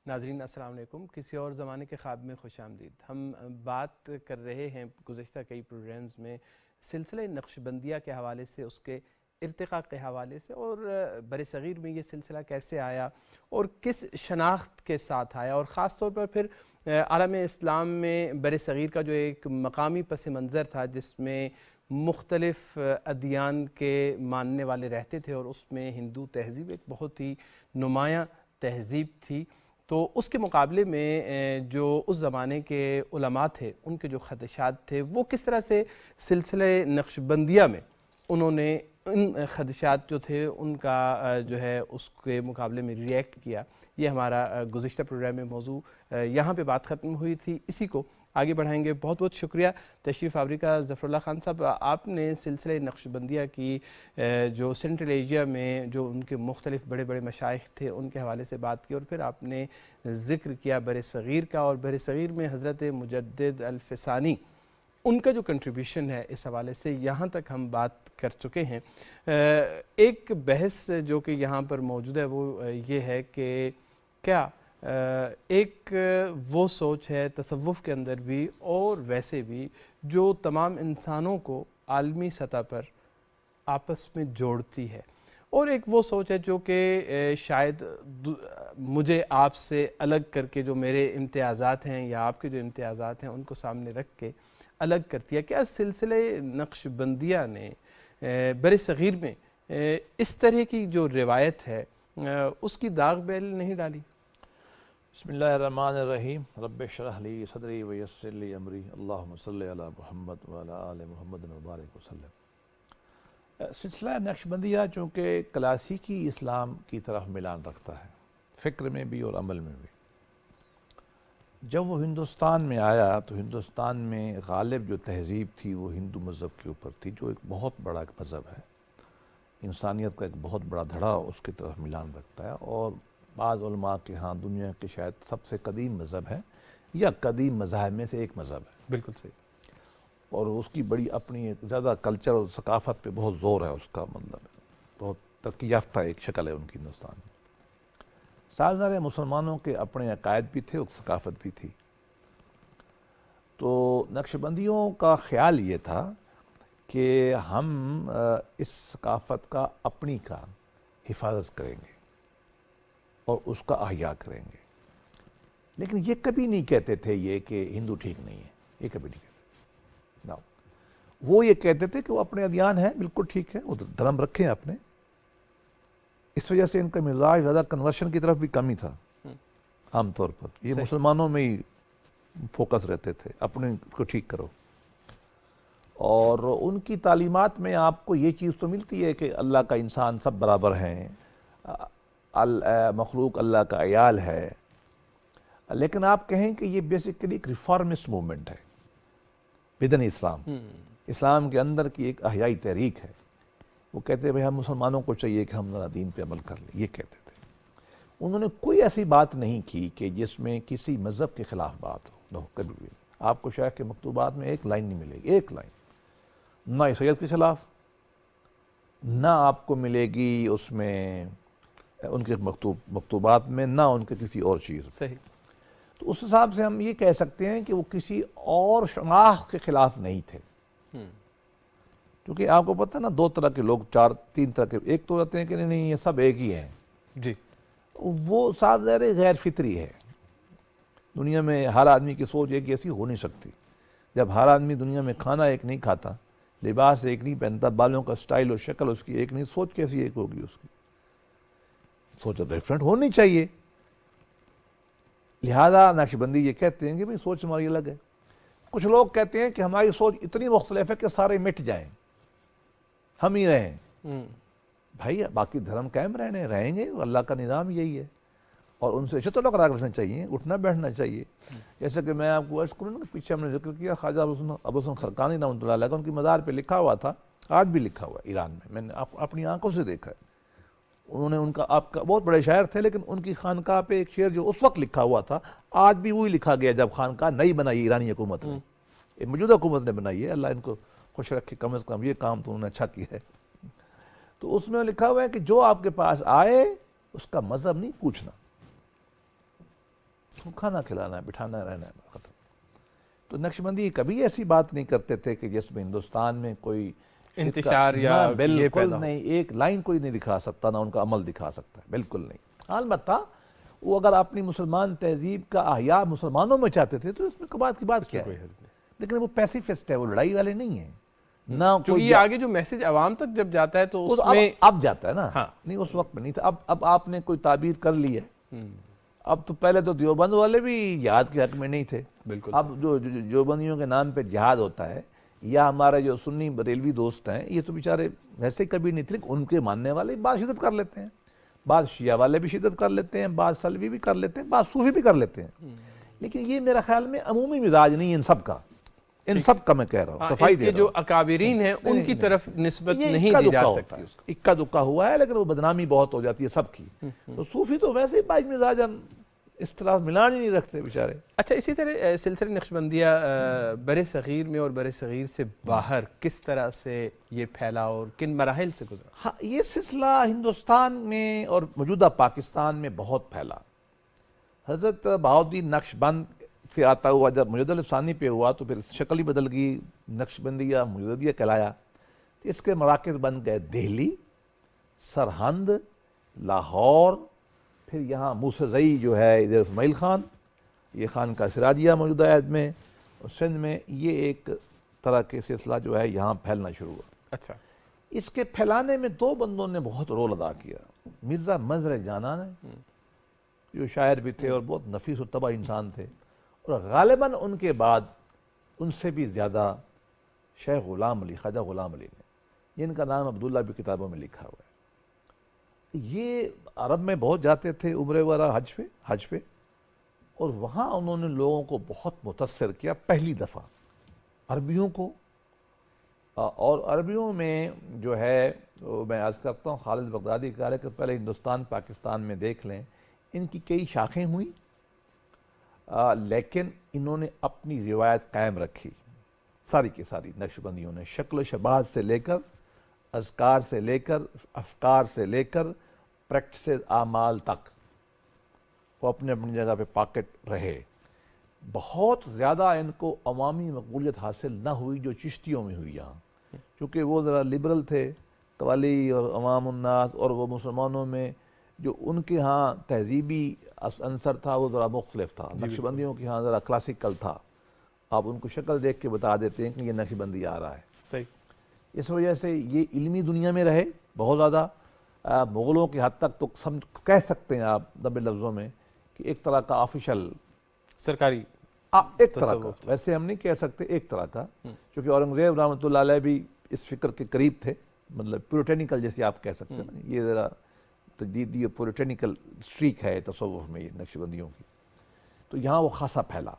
ناظرین السلام علیکم، کسی اور زمانے کے خواب میں خوش آمدید۔ ہم بات کر رہے ہیں گزشتہ کئی پروگرامز میں سلسلہ نقش بندیہ کے حوالے سے، اس کے ارتقاء کے حوالے سے، اور بر صغیر میں یہ سلسلہ کیسے آیا اور کس شناخت کے ساتھ آیا، اور خاص طور پر پھر عالم اسلام میں بر صغیر کا جو ایک مقامی پس منظر تھا جس میں مختلف ادیان کے ماننے والے رہتے تھے، اور اس میں ہندو تہذیب ایک بہت ہی نمایاں تہذیب تھی۔ تو اس کے مقابلے میں جو اس زمانے کے علماء تھے ان کے جو خدشات تھے وہ کس طرح سے سلسلہ نقش بندیہ میں انہوں نے ان خدشات جو تھے ان کا جو ہے اس کے مقابلے میں ریئیکٹ کیا، یہ ہمارا گزشتہ پروگرام میں موضوع یہاں پہ بات ختم ہوئی تھی، اسی کو آگے بڑھائیں گے۔ بہت بہت شکریہ تشریف آوری کا ظفر اللہ خان صاحب۔ آپ نے سلسلہ نقش بندیہ کی جو سینٹرل ایشیا میں جو ان کے مختلف بڑے بڑے مشائخ تھے ان کے حوالے سے بات کی، اور پھر آپ نے ذکر کیا بر صغیر کا، اور بر صغیر میں حضرت مجدد الفسانی ان کا جو کنٹریبیوشن ہے اس حوالے سے یہاں تک ہم بات کر چکے ہیں۔ ایک بحث جو کہ یہاں پر موجود ہے وہ یہ ہے کہ کیا ایک وہ سوچ ہے تصوف کے اندر بھی اور ویسے بھی جو تمام انسانوں کو عالمی سطح پر آپس میں جوڑتی ہے، اور ایک وہ سوچ ہے جو کہ شاید مجھے آپ سے الگ کر کے جو میرے امتیازات ہیں یا آپ کے جو امتیازات ہیں ان کو سامنے رکھ کے الگ کرتی ہے۔ کیا سلسلہ نقش بندیہ نے بر صغیر میں اس طرح کی جو روایت ہے اس کی داغ بیل نہیں ڈالی؟ بسم اللہ الرحمن الرحیم، رب اشرح لی صدری ویسر لی امری، اللہم صلی علی محمد وعلی آل محمد وبارک وسلم۔ سلسلہ نقش بندیہ چونکہ کلاسیکی اسلام کی طرف میلان رکھتا ہے، فکر میں بھی اور عمل میں بھی۔ جب وہ ہندوستان میں آیا تو ہندوستان میں غالب جو تہذیب تھی وہ ہندو مذہب کے اوپر تھی، جو ایک بہت بڑا ایک مذہب ہے، انسانیت کا ایک بہت بڑا دھڑا اس کی طرف میلان رکھتا ہے، اور بعض علماء کے ہاں دنیا کے شاید سب سے قدیم مذہب ہے یا قدیم مذاہب میں سے ایک مذہب ہے، بالکل صحیح۔ اور اس کی بڑی اپنی ایک زیادہ کلچر اور ثقافت پہ بہت زور ہے، اس کا مطلب بہت ترقی یافتہ ایک شکل ہے ان کی ہندوستان میں۔ سازگار مسلمانوں کے اپنے عقائد بھی تھے اور ثقافت بھی تھی۔ تو نقش بندیوں کا خیال یہ تھا کہ ہم اس ثقافت کا اپنی کا حفاظت کریں گے اور اس کا احیاء کریں گے، لیکن یہ کبھی نہیں کہتے تھے یہ کہ ہندو ٹھیک نہیں ہے، یہ کبھی نہیں کہتے نہ۔ وہ یہ کہتے تھے کہ وہ اپنے ادیان ہیں، بالکل ٹھیک ہے، وہ دھرم رکھیں اپنے۔ اس وجہ سے ان کا مزاج زیادہ کنورشن کی طرف بھی کم ہی تھا عام طور پر، یہ مسلمانوں میں ہی فوکس رہتے تھے، اپنے کو ٹھیک کرو۔ اور ان کی تعلیمات میں آپ کو یہ چیز تو ملتی ہے کہ اللہ کا انسان سب برابر ہیں، مخلوق اللہ کا عیال ہے، لیکن آپ کہیں کہ یہ بیسیکلی ایک ریفارمسٹ موومنٹ ہے بدن اسلام، اسلام کے اندر کی ایک احیائی تحریک ہے۔ وہ کہتے ہیں بھئی ہم مسلمانوں کو چاہیے کہ ہم ذرا دین پہ عمل کر لیں، یہ کہتے تھے۔ انہوں نے کوئی ایسی بات نہیں کی کہ جس میں کسی مذہب کے خلاف بات ہو، نو، کبھی بھی۔ آپ کو شیخ کے مکتوبات میں ایک لائن نہیں ملے گی، ایک لائن، نہ عیسائیت کے خلاف، نہ آپ کو ملے گی اس میں ان کے مکتوبات میں، نہ ان کے کسی اور چیز۔ صحیح۔ تو اس حساب سے ہم یہ کہہ سکتے ہیں کہ وہ کسی اور شناخت کے خلاف نہیں تھے، کیونکہ آپ کو پتہ نا دو طرح کے لوگ، تین طرح کے، ایک تو رہتے ہیں کہ نہیں یہ سب ایک ہی ہیں، جی، وہ ساتھ غیر فطری ہے۔ دنیا میں ہر آدمی کی سوچ ایک ایسی ہو نہیں سکتی۔ جب ہر آدمی دنیا میں کھانا ایک نہیں کھاتا، لباس ایک نہیں پہنتا، بالوں کا سٹائل اور شکل اس کی ایک نہیں، سوچ کیسی ایک ہوگی؟ اس کی سوچ ڈیفرنٹ ہونی چاہیے۔ لہذا نقش بندی یہ کہتے ہیں کہ بھئی سوچ ہماری الگ ہے۔ کچھ لوگ کہتے ہیں کہ ہماری سوچ اتنی مختلف ہے کہ سارے مٹ جائیں، ہم ہی رہیں۔ بھائی باقی دھرم قائم رہیں گے، اللہ کا نظام یہی ہے، اور ان سے عزت و اکرام رکھنا چاہیے، اٹھنا بیٹھنا چاہیے۔ جیسے کہ میں آپ کو عرض کروں نا، پیچھے ہم نے ذکر کیا خواجہ ابو حسن خرقانی رحمۃ اللہ علیہ کا، ان کی مزار پہ لکھا ہوا تھا، آج بھی لکھا ہوا ہے ایران میں نے اپنی آنکھوں سے دیکھا ہے۔ انہوں نے ان کا، آپ کا بہت بڑے شاعر تھے، لیکن ان کی خانقاہ پہ ایک شعر جو اس وقت لکھا ہوا تھا آج بھی وہی لکھا گیا جب خانقاہ نئی بنائی ایرانی حکومت نے، یہ موجودہ حکومت نے بنائی ہے، اللہ ان کو خوش رکھے، کم از کم یہ کام تو انہوں نے اچھا کیا ہے۔ تو اس میں لکھا ہوا ہے کہ جو آپ کے پاس آئے اس کا مذہب نہیں پوچھنا، کھانا کھلانا ہے، بٹھانا رہنا ہے، ختم۔ تو نقشبندی کبھی ایسی بات نہیں کرتے تھے کہ جس میں ہندوستان میں کوئی انتشار یا نہ، یہ بالکل پیدا ہو۔ نہیں، ایک لائن کوئی نہیں دکھا سکتا، نہ ان کا عمل دکھا سکتا ہے، بالکل نہیں۔ البتہ وہ اگر اپنی مسلمان تہذیب کا احیاء مسلمانوں میں چاہتے تھے تو اس میں بات کی بات کیا کوئی ہے، حرج نہیں، لیکن وہ پیسیفسٹ ہے، وہ لڑائی والے نہیں ہیں، نہ چونکہ کوئی یہ آگے جو میسج عوام تک جب جاتا ہے تو وہ اس تو میں اب جاتا ہے نا، ہاں، نہیں اس وقت میں نہیں تھا۔ اب آپ نے کوئی تعبیر کر لی ہے، اب تو پہلے تو دیوبند والے بھی جہاد کے حق میں نہیں تھے، بالکل اب جو دیوبندیوں کے نام پہ جہاد ہوتا ہے، یا ہمارے جو سنی بریلوی دوست ہیں یہ تو بیچارے ویسے کبھی نہیں تھے، لیکن ان کے ماننے والے بعض شدت کر لیتے ہیں، بعض شیعہ والے بھی شدت کر لیتے ہیں، بعض سلفی بھی کر لیتے ہیں، بعض صوفی بھی کر لیتے ہیں، لیکن یہ میرا خیال میں عمومی مزاج نہیں ان سب کا، ان سب کا میں کہہ رہا ہوں، صفائی ان دے کے رہا جو ہوں۔ اکابرین ہیں ان کی طرف نسبت یہ نہیں اکا دی جا دکا ہوتا سکتی ہے، اس کو۔ اکا دکا ہوا ہے، لیکن وہ بدنامی بہت ہو جاتی ہے سب کی۔ تو صوفی تو ویسے ہی باج مزاج اس طرح ملان ہی نہیں رکھتے بیچارے۔ اچھا، اسی طرح سلسلہ نقشبندیہ بر صغیر میں اور بر صغیر سے باہر کس طرح سے یہ پھیلا اور کن مراحل سے گزرا؟ ہاں، یہ سلسلہ ہندوستان میں اور موجودہ پاکستان میں بہت پھیلا۔ حضرت بہاؤالدین نقشبند سے آتا ہوا جب مجد الثانی پہ ہوا تو پھر شکل ہی بدل گئی، نقشبندیہ مجددیہ کہلایا۔ تو اس کے مراکز بن گئے دہلی، سرہند، لاہور، پھر یہاں موسیٰ جو ہے ادھر اسماعیل خان، یہ خان کا سراجیہ موجودہ عہد میں، اور سندھ میں یہ ایک طرح کے سلسلہ جو ہے یہاں پھیلنا شروع ہوا۔ اچھا، اس کے پھیلانے میں دو بندوں نے بہت رول ادا کیا۔ مرزا مظہر جاناں نے، جو شاعر بھی تھے اور بہت نفیس و طبع انسان تھے، اور غالباً ان کے بعد ان سے بھی زیادہ شیخ غلام علی، خواجہ غلام علی نے، جن کا نام عبداللہ بھی کتابوں میں لکھا ہوا ہے۔ یہ عرب میں بہت جاتے تھے عمرے وغیرہ حج پہ، اور وہاں انہوں نے لوگوں کو بہت متاثر کیا پہلی دفعہ، عربیوں کو۔ اور عربیوں میں جو ہے میں عرض کرتا ہوں، خالد بغدادی کہہ رہے کہ پہلے ہندوستان پاکستان میں دیکھ لیں، ان کی کئی شاخیں ہوئیں، لیکن انہوں نے اپنی روایت قائم رکھی، ساری کی ساری نقشبندیوں نے، شکل و شباہت سے لے کر، اذکار سے لے کر، افکار سے لے کر، پریکٹس اعمال تک، وہ اپنے اپنی جگہ پہ پاکٹ رہے۔ بہت زیادہ ان کو عوامی مقبولیت حاصل نہ ہوئی جو چشتیوں میں ہوئی یہاں، چونکہ وہ ذرا لبرل تھے، قوالی اور عوام الناس، اور وہ مسلمانوں میں جو ان کے ہاں تہذیبی عنصر تھا وہ ذرا مختلف تھا، نقشبندیوں کے ہاں ذرا کلاسیکل تھا، آپ ان کو شکل دیکھ کے بتا دیتے ہیں کہ یہ نقشبندی آ رہا ہے۔ صحیح۔ اس وجہ سے یہ علمی دنیا میں رہے بہت زیادہ، مغلوں کی حد تک تو کہہ سکتے ہیں آپ دب لفظوں میں کہ ایک طرح کا آفیشل، سرکاری ایک طرح کا، ویسے ہم نہیں کہہ سکتے، ایک طرح کا، کیونکہ اورنگزیب رحمۃ اللہ علیہ بھی اس فکر کے قریب تھے، مطلب پیوریٹینیکل جیسے آپ کہہ سکتے ہیں، یہ ذرا تجدیدی پیوریٹینیکل سٹریک ہے تصوف میں یہ نقشبندیوں کی۔ تو یہاں وہ خاصا پھیلا،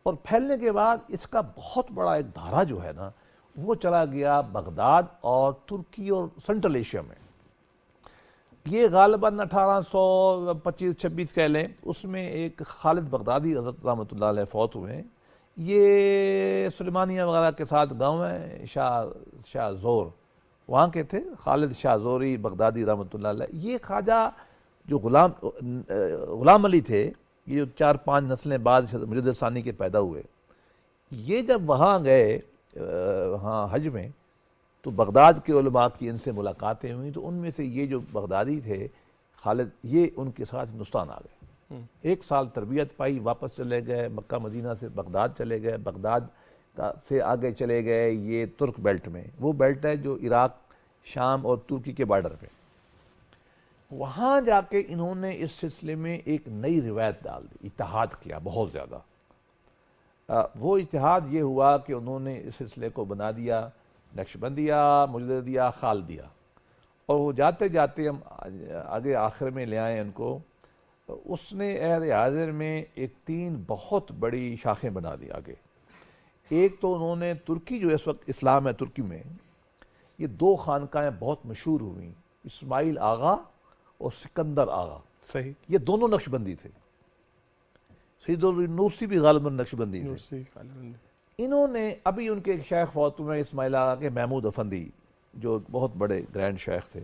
اور پھیلنے کے بعد اس کا بہت بڑا ایک دھارا جو ہے نا وہ چلا گیا بغداد اور ترکی اور سنٹرل ایشیا میں۔ یہ غالباً 1825-26 کہہ لیں، اس میں ایک خالد بغدادی حضرت رحمۃ اللہ علیہ فوت ہوئے، یہ سلیمانیہ وغیرہ کے ساتھ گاؤں ہے شاہ زور، وہاں کے تھے خالد شاہ زوری بغدادی رحمۃ اللہ علیہ۔ یہ خواجہ جو غلام علی تھے، یہ 4-5 نسلیں بعد مجد ثانی کے پیدا ہوئے، یہ جب وہاں گئے وہاں حج میں تو بغداد کے علماء کی ان سے ملاقاتیں ہوئیں، تو ان میں سے یہ جو بغدادی تھے خالد، یہ ان کے ساتھ ہندوستان آ گئے، 1 سال تربیت پائی، واپس چلے گئے، مکہ مدینہ سے بغداد چلے گئے، بغداد سے آگے چلے گئے یہ ترک بیلٹ میں، وہ بیلٹ ہے جو عراق، شام اور ترکی کے بارڈر پہ۔ وہاں جا کے انہوں نے اس سلسلے میں ایک نئی روایت ڈال دی، اتحاد کیا بہت زیادہ۔ وہ اتحاد یہ ہوا کہ انہوں نے اس سلسلے کو بنا دیا نقشبندیہ، مجددیہ، خالدیہ، اور وہ جاتے جاتے ہم آگے آخر میں لے آئے ان کو، اس نے عہد حاضر میں ایک 3 بہت بڑی شاخیں بنا دی آگے۔ ایک تو انہوں نے ترکی، جو اس وقت اسلام ہے ترکی میں، یہ 2 خانقاہیں بہت مشہور ہوئیں، اسماعیل آغا اور سکندر آغا، صحیح، یہ دونوں نقشبندی تھے۔ سید نورسی بھی غالباً نقشبندی تھے۔ انہوں نے ابھی ان کے ایک شیخ فوت ہوئے اسماعیل آغا کے، محمود افندی، جو بہت بڑے گرینڈ شیخ تھے،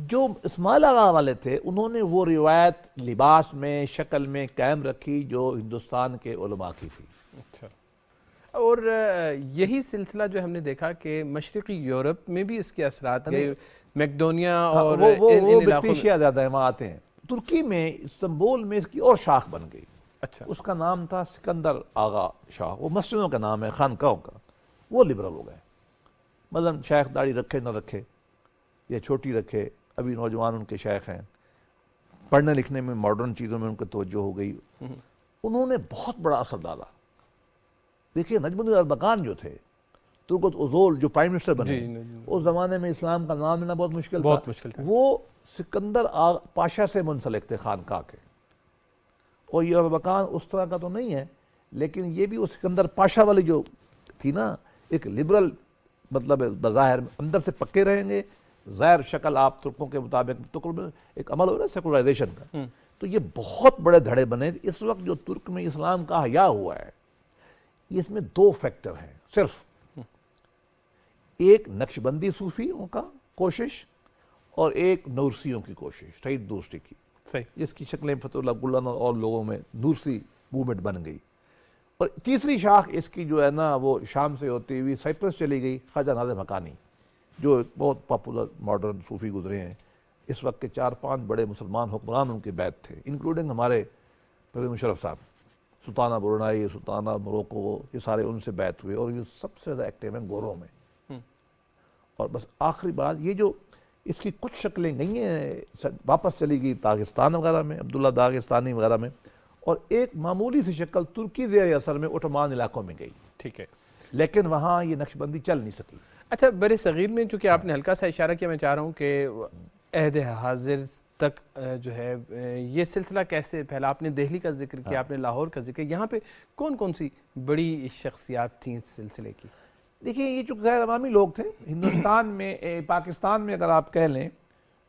جو اسماعیل آغا والے تھے انہوں نے وہ روایت لباس میں شکل میں قائم رکھی جو ہندوستان کے علماء کی تھی. اچھا. اور یہی سلسلہ جو ہم نے دیکھا کہ مشرقی یورپ میں بھی اس کے اثرات گئے, میکڈونیا اور وہ بکٹیشیا زیادہ ہیں وہاں آتے ہیں. ترکی میں استنبول میں اس کی اور شاخ بن گئی. اچھا. اس کا نام تھا سکندر آغا شاہ, وہ مسجدوں کا نام ہے, خانقاہوں کا. وہ لبرل ہو گئے, مثلا شیخ داڑھی رکھے نہ رکھے یا چھوٹی رکھے, ابھی نوجوان ان کے شیخ ہیں, پڑھنے لکھنے میں ماڈرن چیزوں میں ان کو توجہ ہو گئی. انہوں نے بہت بڑا اثر ڈالا. دیکھیے نجم الدین اربکان جو تھے, ترکت اوزول جو پرائم منسٹر بنے, اس زمانے میں اسلام کا نام لینا بہت مشکل تھا. وہ سکندر پاشا سے منسلک تھے خانقاہ کے. اور یہ اربکان اس طرح کا تو نہیں ہے, لیکن یہ بھی وہ سکندر پاشا والی جو تھی نا, ایک لبرل, مطلب بظاہر اندر سے پکے رہیں گے, ظاہر شکل آپ ترکوں کے مطابق ایک عمل ہو رہا ہے سیکولرائزیشن کا. تو یہ بہت بڑے دھڑے بنے. اس وقت جو ترک میں اسلام کا حیا ہوا ہے, اس میں دو فیکٹر ہیں صرف. ایک نقشبندی صوفیوں کا کوشش اور ایک نورسیوں کی کوشش, سعید دوستی کی, جس کی شکلیں فتح اللہ گلن اور لوگوں میں نورسی موومنٹ بن گئی. اور تیسری شاخ اس کی جو ہے نا, وہ شام سے ہوتی ہوئی سائپرس چلی گئی, خواجہ ناظم حقانی, جو بہت پاپولر ماڈرن صوفی گزرے ہیں. اس وقت کے 4-5 بڑے مسلمان حکمران ان کے بیعت تھے, انکلوڈنگ ہمارے پرویز مشرف صاحب. سلطانہ برونائی, سلطانہ موروکو, یہ سارے ان سے بیعت ہوئے, اور یہ سب سے زیادہ ایکٹیو ہیں گوروں میں. اور بس آخری بات, یہ جو اس کی کچھ شکلیں گئی ہیں, واپس چلی گئی داغستان وغیرہ میں, عبداللہ داغستانی وغیرہ میں, اور ایک معمولی سی شکل ترکی زیر اثر میں عثمان علاقوں میں گئی. ٹھیک ہے, لیکن وہاں یہ نقشبندی چل نہیں سکی. اچھا, بر صغیر میں چونکہ آپ نے ہلکا سا اشارہ کیا, میں چاہ رہا ہوں کہ عہد حاضر تک جو ہے یہ سلسلہ کیسے پھیلا. آپ نے دہلی کا ذکر کیا, آپ نے لاہور کا ذکر کیا, یہاں پہ کون کون سی بڑی شخصیات تھیں اس سلسلے کی؟ دیکھیے یہ جو غیر عوامی لوگ تھے ہندوستان میں, پاکستان میں اگر آپ کہہ لیں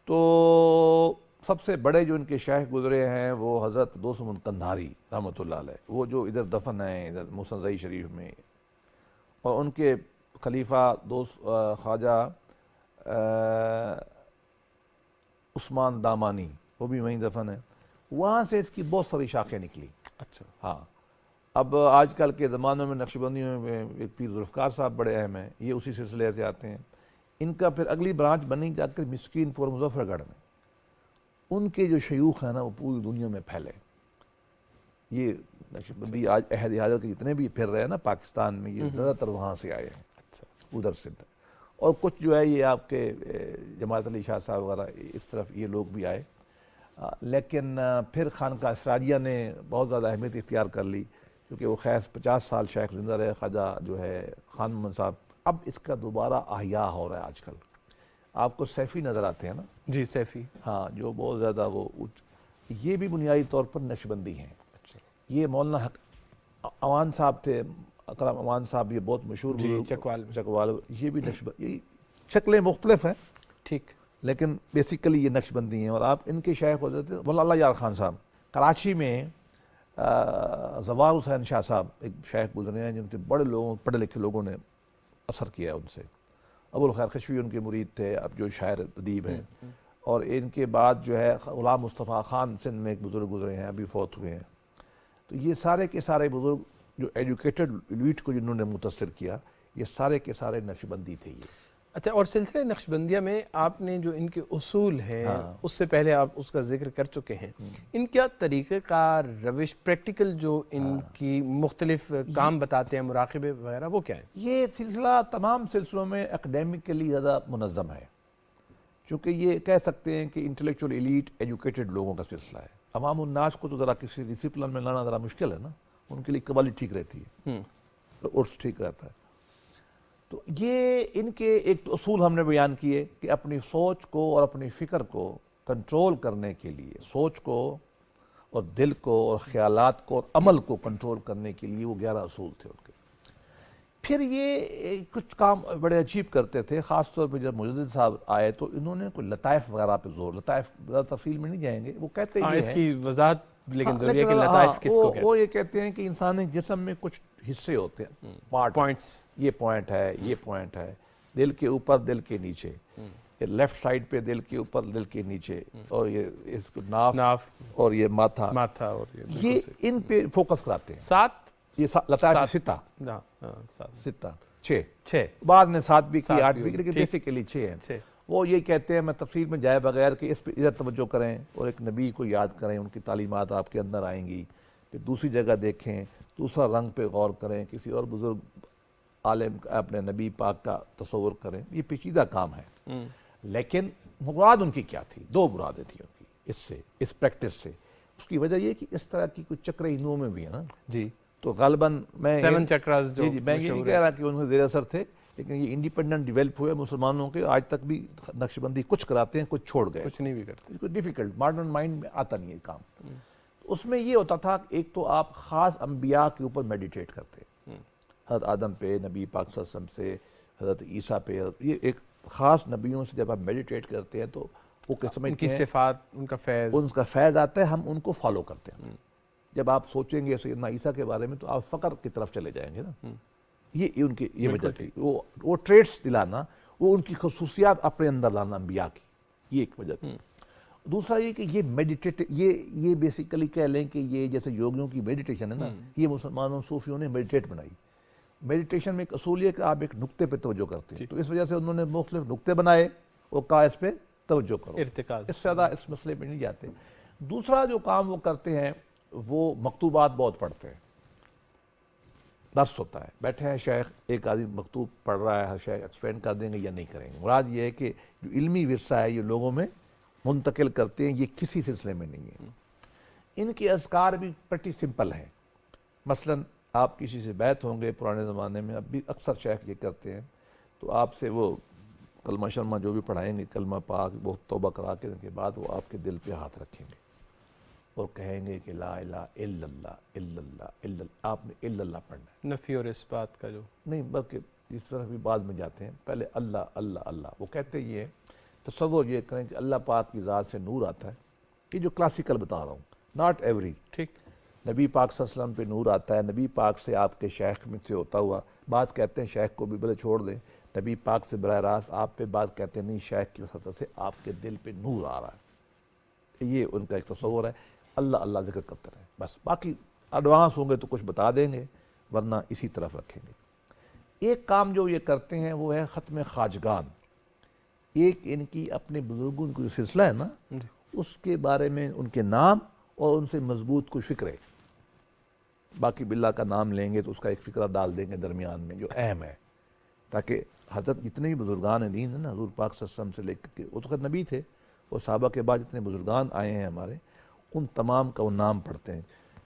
تو سب سے بڑے جو ان کے شیخ گزرے ہیں وہ حضرت دوسم قندھاری رحمۃ اللہ علیہ, وہ جو ادھر دفن ہیں ادھر موسنزئی شریف میں. اور ان کے خلیفہ خواجہ عثمان دامانی, وہ بھی وہیں دفن ہے. وہاں سے اس کی بہت ساری شاخیں نکلی. اچھا. ہاں, اب آج کل کے زمانوں میں نقشبندیوں میں ایک پیر ذوالفقار صاحب بڑے اہم ہیں, یہ اسی سلسلے سے آتے ہیں. ان کا پھر اگلی برانچ بنی جا کر مسکین پور مظفر گڑھ میں. ان کے جو شیوخ ہیں نا وہ پوری دنیا میں پھیلے. یہ نقشبندی آج عہد حاضر کے جتنے بھی پھر رہے ہیں نا پاکستان میں, یہ زیادہ تر وہاں سے آئے ہیں. اچھا. ادھر سے. اور کچھ جو ہے یہ آپ کے جماعت علی شاہ صاحب وغیرہ اس طرف یہ لوگ بھی آئے. لیکن پھر خانقاہ اسراریہ نے بہت زیادہ اہمیت اختیار کر لی, کیونکہ وہ خیز 50 سال شیخ زندہ رہے خواجہ جو ہے خان محمد صاحب. اب اس کا دوبارہ احیاء ہو رہا ہے. آج کل آپ کو سیفی نظر آتے ہیں نا؟ جی سیفی, ہاں, جو بہت زیادہ وہ یہ بھی بنیادی طور پر نقشبندی ہیں. یہ مولانا امان صاحب تھے, اکرم امان صاحب, یہ بہت مشہور چکوال, یہ بھی نقشبندی, شکلیں مختلف ہیں ٹھیک, لیکن بیسیکلی یہ نقشبندی ہیں. اور آپ ان کے شیخ ہوتے تھے مولانا اللہ یار خان صاحب. کراچی میں زوار حسین شاہ صاحب ایک شیخ گزرے ہیں, جن سے بڑے لوگوں, پڑھے لکھے لوگوں نے اثر کیا ان سے. ابوالخیر خشوی ان کے مرید تھے, اب جو شاعر ادیب ہیں. اور ان کے بعد جو ہے غلام مصطفیٰ خان سندھ میں ایک بزرگ گزرے ہیں, ابھی فوت ہوئے ہیں. تو یہ سارے کے سارے بزرگ جو ایجوکیٹڈ ایلیٹ کو جنہوں نے متاثر کیا, یہ سارے کے سارے نقشبندی تھے یہ. اچھا, اور سلسلہ نقشبندیہ میں آپ نے جو ان کے اصول ہیں اس سے پہلے آپ اس کا ذکر کر چکے ہیں. ان کا طریقہ کار, روش, پریکٹیکل جو ان کی مختلف کام بتاتے ہیں, مراقبے وغیرہ, وہ کیا ہے؟ یہ سلسلہ تمام سلسلوں میں اکیڈیمکلی زیادہ منظم ہے, چونکہ یہ کہہ سکتے ہیں کہ انٹلیکچوئل ایلیٹ ایجوکیٹڈ لوگوں کا سلسلہ ہے. عوام الناس کو تو ذرا کسی ڈسپلن میں لانا ذرا مشکل ہے نا, ان کے لیے قوالی ٹھیک رہتی ہے, عرس ٹھیک رہتا ہے. تو یہ ان کے ایک اصول ہم نے بیان کیے کہ اپنی سوچ کو اور اپنی فکر کو کنٹرول کرنے کے لیے, سوچ کو اور دل کو اور خیالات کو اور عمل کو کنٹرول کرنے کے لیے وہ 11 اصول تھے ان کے. پھر یہ کچھ کام بڑے عجیب کرتے تھے, خاص طور پہ جب مجدد صاحب آئے تو انہوں نے کوئی لطائف وغیرہ پہ زور, لطائف زیادہ تفصیل میں نہیں جائیں گے, وہ کہتے ہیں اس کی وضاحت لیکن ضروری ہے کہ لطائف کس کو کہتے ہیں. وہ یہ کہتے ہیں کہ انسانی جسم میں کچھ حصے ہوتے ہیں, پوائنٹس, یہ پوائنٹ ہے, یہ پوائنٹ ہے, دل کے اوپر, دل کے نیچے. لیفٹ سائڈ پہ دل کے اوپر، دل کے نیچے، اور یہ اس کو ناف اور یہ ماتھا، اور یہ ان پہ فوکس کراتے ہیں. 7 یہ لطائف ستہ، 6 بعد میں 7 بھی کی، 8 بھی کی، لیکن بیسیکلی 6 ہیں. وہ یہ کہتے ہیں، میں تفصیل میں جائے بغیر، کہ اس پہ ادھر توجہ کریں اور ایک نبی کو یاد کریں، ان کی تعلیمات آپ کے اندر آئیں گی. پھر دوسری جگہ دیکھیں، دوسرا رنگ پہ غور کریں، کسی اور بزرگ عالم اپنے نبی پاک کا تصور کریں. یہ پیچیدہ کام ہے. لیکن مراد ان کی کیا تھی؟ 2 مرادیں تھیں ان کی اس سے، اس پریکٹس سے. اس کی وجہ یہ کہ اس طرح کی کچھ چکر ہندوؤں میں بھی ہے نا جی. تو غالباً میں 7 چکراز جو میں یہ نہیں کہہ رہا کہ ان کے زیر اثر تھے، لیکن یہ انڈیپینڈنٹ ڈیولپ ہوئے مسلمانوں کے. آج تک بھی نقش بندی کچھ کراتے ہیں، کچھ چھوڑ گئے، کچھ نہیں بھی کرتے. کچھ ڈیفیکلٹ ماڈرن مائنڈ میں آتا نہیں ہے کام. اس میں یہ ہوتا تھا کہ ایک تو آپ خاص انبیاء کے اوپر میڈیٹیٹ کرتے، حضرت آدم پہ، نبی پاک صلی اللہ علیہ وسلم سے، حضرت عیسیٰ پہ. یہ ایک خاص نبیوں سے جب آپ میڈیٹیٹ کرتے ہیں تو وہ سمجھتے ہیں ان کی صفات، ان کا فیض آتا ہے، ہم ان کو فالو کرتے ہیں. جب آپ سوچیں گے سیدنا عیسیٰ کے بارے میں تو آپ فقر کی طرف چلے جائیں گے نا. یہ ان کی یہ وجہ تھی، وہ ٹریٹس دلانا، وہ ان کی خصوصیات اپنے اندر لانا انبیاء کی، یہ ایک وجہ تھی. دوسرا یہ کہ یہ میڈیٹیٹ، یہ بیسیکلی کہہ لیں کہ یہ جیسے یوگیوں کی میڈیٹیشن ہے نا، یہ مسلمانوں صوفیوں نے میڈیٹیٹ بنائی. میڈیٹیشن میں ایک اصول ہے کہ آپ ایک نقطے پہ توجہ کرتے ہیں، تو اس وجہ سے انہوں نے مختلف نقطے بنائے اور کہا اس پہ توجہ کرو، ارتکاز. اس سے زیادہ اس مسئلے پہ نہیں جاتے. دوسرا جو کام وہ کرتے ہیں، وہ مکتوبات بہت پڑھتے ہیں. درس ہوتا ہے، بیٹھے ہیں شیخ، ایک آدمی مکتوب پڑھ رہا ہے، ہر شیخ ایکسپلین کر دیں گے یا نہیں کریں گے. مراد یہ ہے کہ جو علمی ورثہ ہے یہ لوگوں میں منتقل کرتے ہیں، یہ کسی سلسلے میں نہیں ہے. ان کے اذکار بھی پریٹی سمپل ہیں. مثلا آپ کسی سے بیعت ہوں گے پرانے زمانے میں، اب بھی اکثر شیخ یہ کرتے ہیں، تو آپ سے وہ کلمہ شرمہ جو بھی پڑھائیں گے، کلمہ پاک وہ توبہ کرا کے بعد وہ آپ کے دل پہ ہاتھ رکھیں گے اور کہیں گے کہ لا الہ الا اللہ الا اللہ الا اللہ. آپ نے الا اللہ پڑھنا ہے، نفی اور اس بات کا جو نہیں، بلکہ اس طرح بھی بعد میں جاتے ہیں. پہلے اللہ اللہ اللہ. وہ کہتے یہ تصور یہ کریں کہ اللہ پاک کی ذات سے نور آتا ہے. یہ جو کلاسیکل بتا رہا ہوں، ناٹ ایوری. ٹھیک. نبی پاک صلی اللہ علیہ وسلم پہ نور آتا ہے، نبی پاک سے آپ کے شیخ میں سے ہوتا ہوا. بعض کہتے ہیں شیخ کو بھی بھلے چھوڑ دیں، نبی پاک سے براہ راست آپ پہ. بعض کہتے ہیں نہیں، شیخ کی وسط سے آپ کے دل پہ نور آ رہا ہے. یہ ان کا ایک تصور ہے. اللہ اللہ ذکر کرتے رہیں بس. باقی ایڈوانس ہوں گے تو کچھ بتا دیں گے، ورنہ اسی طرف رکھیں گے. ایک کام جو یہ کرتے ہیں وہ ہے ختم خواجگان. ایک ان کی اپنے بزرگوں کا جو سلسلہ ہے نا، اس کے بارے میں ان کے نام اور ان سے مضبوط کچھ فکرے. باقی باللہ کا نام لیں گے تو اس کا ایک فکرہ ڈال دیں گے درمیان میں جو اہم ہے، تاکہ حضرت جتنے بھی بزرگان دین ہیں نا، حضور پاک صلی اللہ علیہ وسلم سے لے کے، وہ تو خیر نبی تھے، اور صحابہ کے بعد جتنے بزرگان آئے ہیں ہمارے، ان تمام کا وہ نام پڑھتے ہیں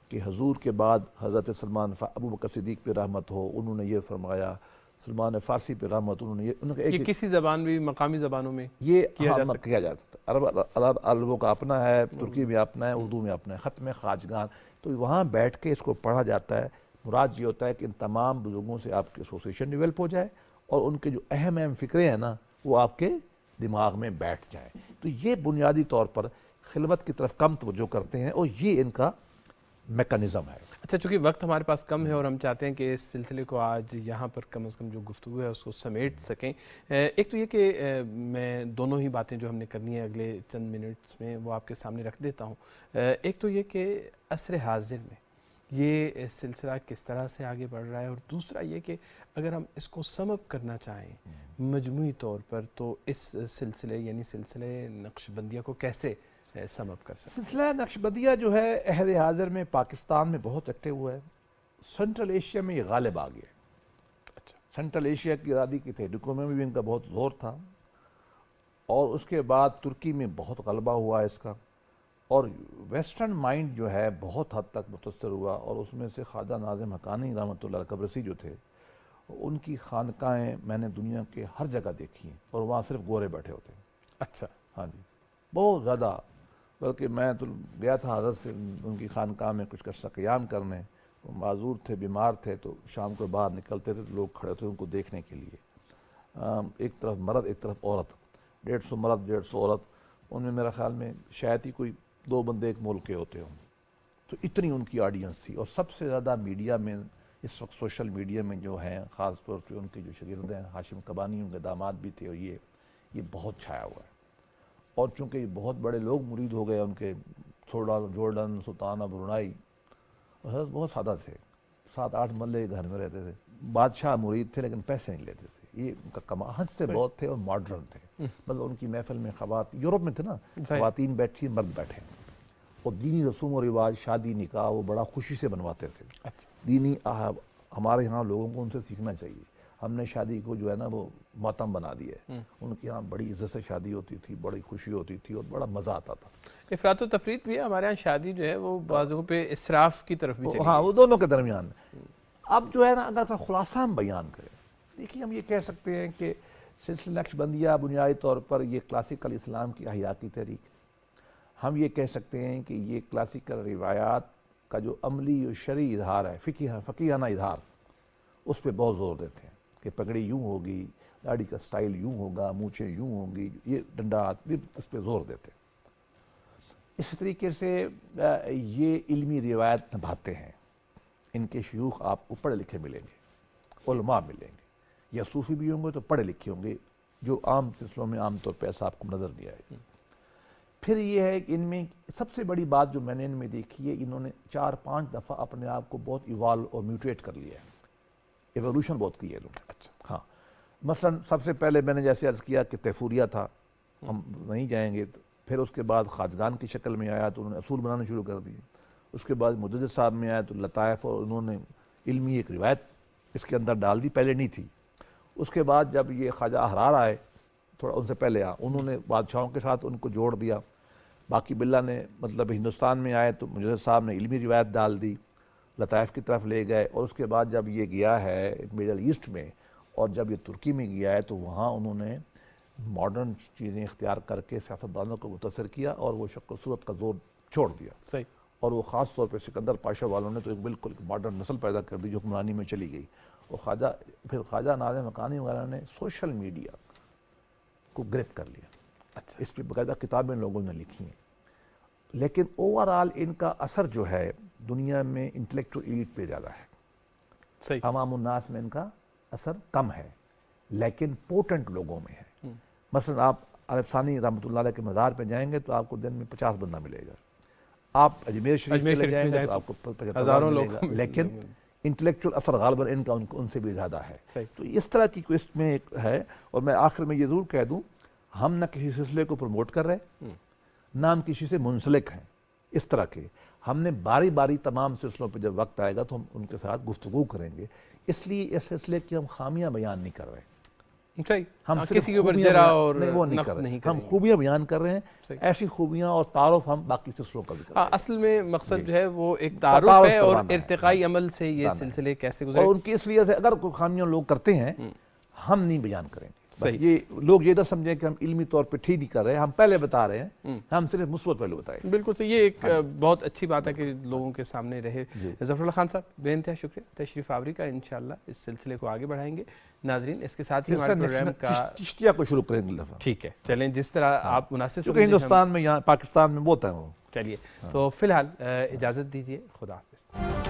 کہ حضور کے بعد حضرت ابو بکر صدیق پہ رحمت ہو، انہوں نے یہ فرمایا. سلمان فارسی پہ رحمت، انہوں نے یہ کسی زبان بھی، مقامی زبانوں میں یہ کیا جاتا ہے. عربوں کا اپنا ہے، ترکی میں اپنا ہے، اردو میں اپنا ہے. ختم خواجگان. تو وہاں بیٹھ کے اس کو پڑھا جاتا ہے. مراد یہ ہوتا ہے کہ ان تمام بزرگوں سے آپ کی ایسوسیشن ڈیولپ ہو جائے اور ان کے جو اہم اہم فکرے ہیں نا وہ آپ کے دماغ میں بیٹھ جائیں. تو یہ بنیادی طور پر خلوت کی طرف کم توجہ کرتے ہیں، اور یہ ان کا میکانزم ہے. اچھا، چونکہ وقت ہمارے پاس کم ہے اور ہم چاہتے ہیں کہ اس سلسلے کو آج یہاں پر کم از کم جو گفتگو ہے اس کو سمیٹ سکیں. ایک تو یہ کہ میں دونوں ہی باتیں جو ہم نے کرنی ہے اگلے چند منٹس میں وہ آپ کے سامنے رکھ دیتا ہوں. ایک تو یہ کہ عصر حاضر میں یہ سلسلہ کس طرح سے آگے بڑھ رہا ہے، اور دوسرا یہ کہ اگر ہم اس کو سم اپ کرنا چاہیں مجموعی طور پر تو اس سلسلے یعنی سلسلے نقش بندیہ کو کیسے سم اپ کر سکتے ہیں؟ سلسلہ نقش بندیہ جو ہے عہد حاضر میں پاکستان میں بہت ایکٹیو ہوا ہے. سینٹرل ایشیا میں یہ غالب آ گیا. اچھا. سینٹرل ایشیا کی آزادی کی تحریکوں میں بھی ان کا بہت زور تھا، اور اس کے بعد ترکی میں بہت غلبہ ہوا اس کا، اور ویسٹرن مائنڈ جو ہے بہت حد تک متاثر ہوا. اور اس میں سے خواجہ ناظم حقانی رحمۃ اللہ قبرسی جو تھے، ان کی خانقاہیں میں نے دنیا کے ہر جگہ دیکھی ہیں، اور وہاں صرف گورے بیٹھے ہوتے ہیں. اچھا. ہاں جی، بہت زیادہ. بلکہ میں تو گیا تھا حضرت سے ان کی خانقاہ میں کچھ عرصہ قیام کرنے. وہ معذور تھے، بیمار تھے، تو شام کو باہر نکلتے تھے تو لوگ کھڑے تھے ان کو دیکھنے کے لیے. ایک طرف مرد، ایک طرف عورت، 150 مرد 150 عورت. ان میں میرا خیال میں شاید ہی کوئی 2 بندے ایک ملک کے ہوتے ہوں. تو اتنی ان کی آڈینس تھی. اور سب سے زیادہ میڈیا میں اس وقت سوشل میڈیا میں جو ہیں، خاص طور پہ ان کے جو شاگرد ہیں، ہاشم کبانی ان کے داماد بھی تھے، اور یہ یہ بہت چھایا ہوا ہے، اور چونکہ یہ بہت بڑے لوگ مرید ہو گئے، ان کے جورڈن، سلطانہ برونائی، حضرت بہت سادہ تھے، 7-8 مرلے گھر میں رہتے تھے، بادشاہ مرید تھے لیکن پیسے نہیں لیتے تھے، یہ ان کا کما ہنستے بہت تھے اور ماڈرن تھے، مطلب ان کی محفل میں یورپ میں تھے نا، خواتین بیٹھی مرد بیٹھے، اور دینی رسوم و رواج، شادی نکاح وہ بڑا خوشی سے بنواتے تھے، دینی ہمارے یہاں لوگوں کو ان سے سیکھنا چاہیے، ہم نے شادی کو جو ہے نا وہ ماتم بنا دیا ہے، ان کے یہاں بڑی عزت سے شادی ہوتی تھی، بڑی خوشی ہوتی تھی اور بڑا مزہ آتا تھا۔ افراط و تفریط بھی ہے ہمارے یہاں، شادی جو ہے وہ بعضوں پہ اسراف کی طرف بھی چلی ہاں وہ دونوں کے درمیان ہے۔ اب جو ہے نا اگر خلاصہ ہم بیان کریں، دیکھیے ہم یہ کہہ سکتے ہیں کہ سلسلہ نقشبندیہ بنیادی طور پر یہ کلاسیکل اسلام کی احیاء کی تحریک ہے، ہم یہ کہہ سکتے ہیں کہ یہ کلاسیکل روایات کا جو عملی و شرعی اظہار ہے، فقیہانہ اظہار، اس پہ بہت زور دیتے ہیں کہ پگڑی یوں ہوگی، داڑھی کا سٹائل یوں ہوگا، مونچھیں یوں ہوں گی، یہ ڈنڈا بھی اس پہ زور دیتے ہیں۔ اس طریقے سے یہ علمی روایت نبھاتے ہیں، ان کے شیوخ آپ کو پڑھے لکھے ملیں گے، علماء ملیں گے، یا صوفی بھی ہوں گے تو پڑھے لکھے ہوں گے، جو عام سلسلوں میں عام طور پہ ایسا آپ کو نظر نہیں آئے گا۔ پھر یہ ہے کہ ان میں سب سے بڑی بات جو میں نے ان میں دیکھی ہے، انہوں نے 4-5 دفعہ اپنے آپ کو بہت ایوالو اور میوٹیٹ کر لیا ہے، ایوولوشن بہت کی ہے انہوں نے۔ ہاں مثلا سب سے پہلے میں نے جیسے عرض کیا کہ تیفوریہ تھا، ہم نہیں جائیں گے، پھر اس کے بعد خواجگان کی شکل میں آیا تو انہوں نے اصول بنانے شروع کر دیے، اس کے بعد مجدد صاحب میں آیا تو لطائف اور انہوں نے علمی ایک روایت اس کے اندر ڈال دی، پہلے نہیں تھی۔ اس کے بعد جب یہ خواجہ احرار آئے، تھوڑا ان سے پہلے انہوں نے بادشاہوں کے ساتھ ان کو جوڑ دیا، باقی باللہ نے مطلب ہندوستان میں آئے تو مجدد صاحب نے علمی روایت ڈال دی، لطائف کی طرف لے گئے، اور اس کے بعد جب یہ گیا ہے میڈل ایسٹ میں اور جب یہ ترکی میں گیا ہے تو وہاں انہوں نے ماڈرن چیزیں اختیار کر کے سیاستدانوں کو متاثر کیا اور وہ شکل و صورت کا زور چھوڑ دیا، صحیح، اور وہ خاص طور پہ سکندر پاشا والوں نے تو ایک بالکل ماڈرن نسل پیدا کر دی جو حکمرانی میں چلی گئی، اور پھر خواجہ ناظم مکانی وغیرہ نے سوشل میڈیا کو گرپ کر لیا، اس پہ باقاعدہ کتابیں لوگوں نے لکھی ہیں، لیکن اوورآل ان کا اثر جو ہے دنیا میں انٹلیکچوئل ایلیٹ پہ زیادہ ہے، صحیح، عوام الناس میں ان کا اثر کم ہے، لیکن پوٹنٹ لوگوں میں ہے۔ مثلا آپ عارف ثانی رحمۃ اللہ علیہ کے مزار پہ جائیں گے تو آپ کو دن میں 50 بندہ ملے گا، آپ اجمیر شریف چلے جائیں گے تو آپ کو 75 ملے گا، لیکن انٹلیکچوئل اثر غالباً ان کا ان سے بھی زیادہ ہے۔ تو اس طرح کی کوئی اس میں ایک ہے، اور میں آخر میں یہ ضرور کہہ دوں، ہم نہ کسی سلسلے کو پروموٹ کر رہے، نہ ہم کسی سے منسلک ہیں، اس طرح کے ہم نے باری باری تمام سلسلوں پہ جب وقت آئے گا تو ہم ان کے ساتھ گفتگو کریں گے، اس لیے اس سلسلے کی ہم خامیاں بیان نہیں کر رہے، ہم کسی کے اوپر جرا اور نقد نہیں کر رہے، ہم خوبیاں بیان کر رہے ہیں، ایسی خوبیاں اور تعارف ہم باقی سلسلوں کا بھی کر رہے ہیں۔ اصل میں مقصد جو ہے وہ ایک تعارف ہے اور ارتقائی عمل سے یہ سلسلے کیسے گزرے، اور ان کی اس لیے سے اگر کوئی خامیاں لوگ کرتے ہیں ہم نہیں بیان کریں گے، بس یہ لوگ یہ نہ سمجھیں کہ ہم علمی طور پہ ٹھیک نہیں کر رہے ہیں، ہم پہلے بتا رہے ہیں، ہم صرف مثبت پہلو بتائیں۔ بالکل صحیح، یہ ایک بہت اچھی بات ہے کہ لوگوں کے سامنے رہے۔ ظفر اللہ خان صاحب بے انتہا شکریہ تشریف آوری کا، انشاءاللہ اس سلسلے کو آگے بڑھائیں گے۔ ناظرین اس کے ساتھ ہی ہمارے پروگرام کا چشتیہ کو شروع کریں گے، ٹھیک ہے چلیں جس طرح آپ مناسب کیونکہ ہندوستان میں یہاں پاکستان میں بہت ہے وہ، چلیے تو فی الحال اجازت دیجیے، خدا حافظ۔